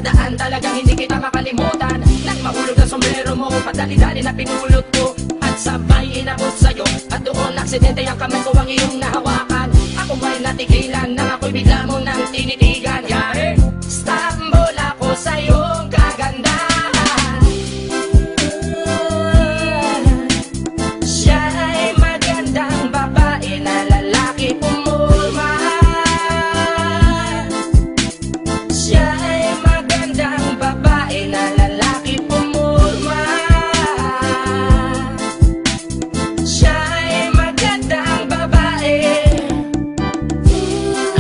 daan, talagang hindi kita makalimutan. Nang mahulog ang sombrero mo, padali-dali na pinulot ko at sabay inabot sa'yo. At doon aksidente ang kamay ko ang iyong nahawakan. Ako may natigilan nang ako'y bigla mo nang tinitigan. Yari, stambol ako sa iyong kagandahan. Siya ay magandang babae na lalaki pumulma. Siya ay magandang babae na lalaki pumulma. Siya ay magandang babae.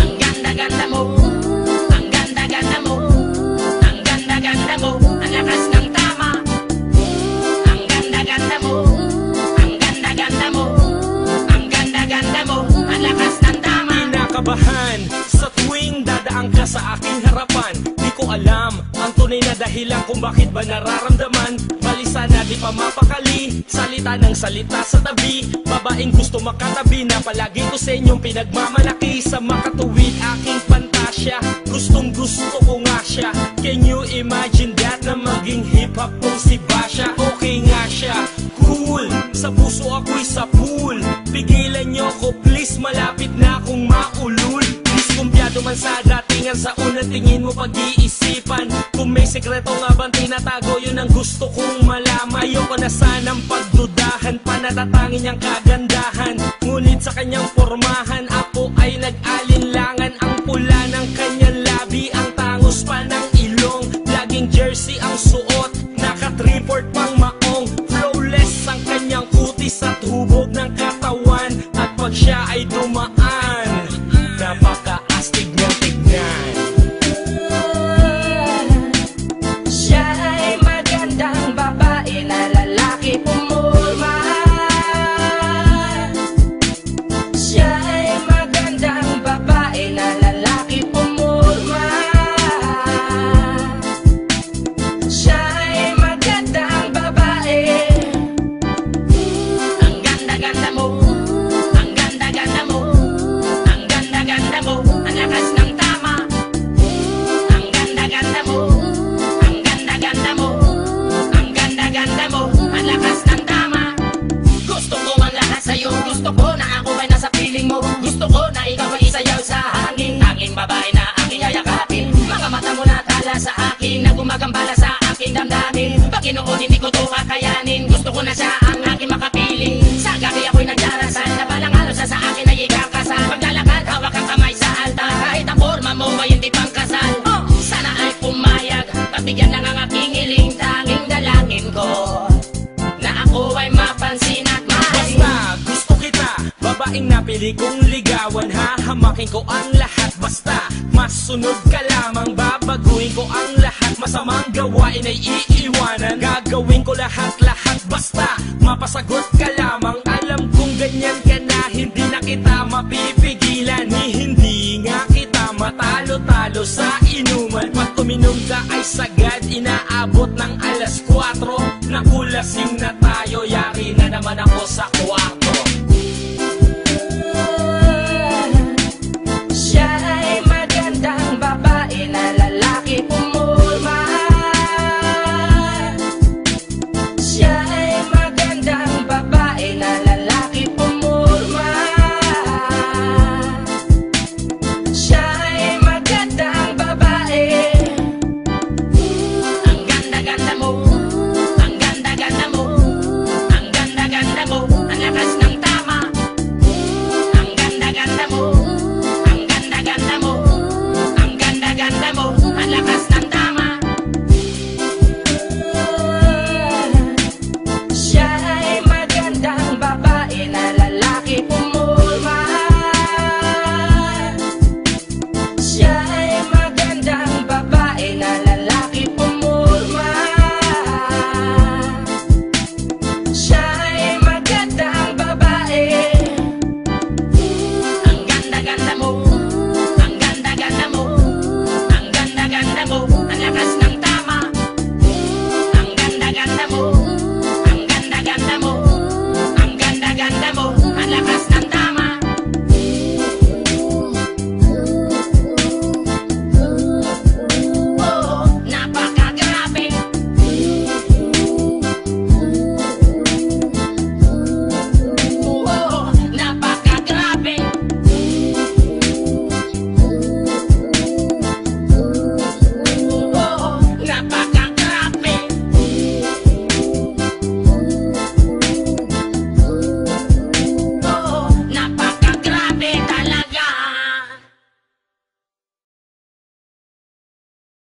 Ang ganda-ganda mo, ang ganda-ganda mo, ang ganda-ganda mo, ang lakas ng tama. Ang ganda-ganda mo, ang ganda-ganda mo, ang ganda-ganda mo, ang lakas ng tama. Kinakabahan sa tuwing dadaan ka sa aking harapan. Di ko alam ang tunay na dahilan kung bakit ba nararamdaman. Balisa na di pa mapakali, salita ng salita sa tabi. Babaeng gusto makatabi na palagi ko sa inyong pinagmamalaki. Sa makatuwid aking pantasya, gustong gusto ko nga siya. Can you imagine that na maging hip-hop kong si Basha? Okay nga siya, cool, sa puso ako'y sa pool. Pigilan nyo ko please, malapit na akong maulul. Diskumpiyado man sa datingan, sa unang tingin mo pag-iisipan. Kung may sekreto nga bang tinatago, yun ang gusto kong malaman. Ayoko na sanang pagdudahan, panatatangin niyang kagandahan. Ngunit sa kanyang pormahan, ako ay nag-alinlangan. Ang pula ng kanyang labi, ang tangos pa ng ilong. Laging jersey ang suot, naka-3-4 pang maong. Flawless ang kanyang kutis at hubog ng katawan. At pag siya ay dumaan, napaka-astig niyang tignan. Siya ay magandang babae na lalaki pumulma. Siya ay magandang babae na lalaki pumulma. Siya ay magandang babae. Ang ganda-ganda mo, ang ganda-ganda mo, ang ganda-ganda mo, ang lakas ng tama. Ang ganda-ganda mo, ang ganda-ganda mo, ang ganda-ganda mo, ang lakas ng tama. Gusto ko ang lahat sa'yo, gusto ko na ako ay nasa piling mo. Gusto ko na ikaw ay isayaw sa hangin. Tanging babae na aking yayakapin. Mga mata mo na tala sa akin, na gumagambala sa aking damdamin. Paginoon hindi ko to kakayanin. Gusto ko na siya ang aking makapiling. Sa gabi ako'y nagdarasal, na balang halos sa akin ay ikakasal. Paglalakad, hawak ang kamay sa altar. Kahit ang forma mo ay hindi pang kasal. Sana ay pumayag, pagbigyan lang ang aking hiling. Tanging dalangin ko na ako ay mapansin at mahalin. Basta gusto kita, babaeng napili kong ligawan. Hahamakin ko ang lahat, basta masunod ka lamang. Babaguhin ko ang lahat, masamang gawain ay iiwanan. Gagawin ko lahat-lahat, basta mapasagot ka lamang. Alam kong ganyan ka na, hindi na kita mapipigilan. Hindi nga kita matalo-talo sa inuman. Pag uminom ka ay sagad, inaabot ng alas 4. Nakulasing na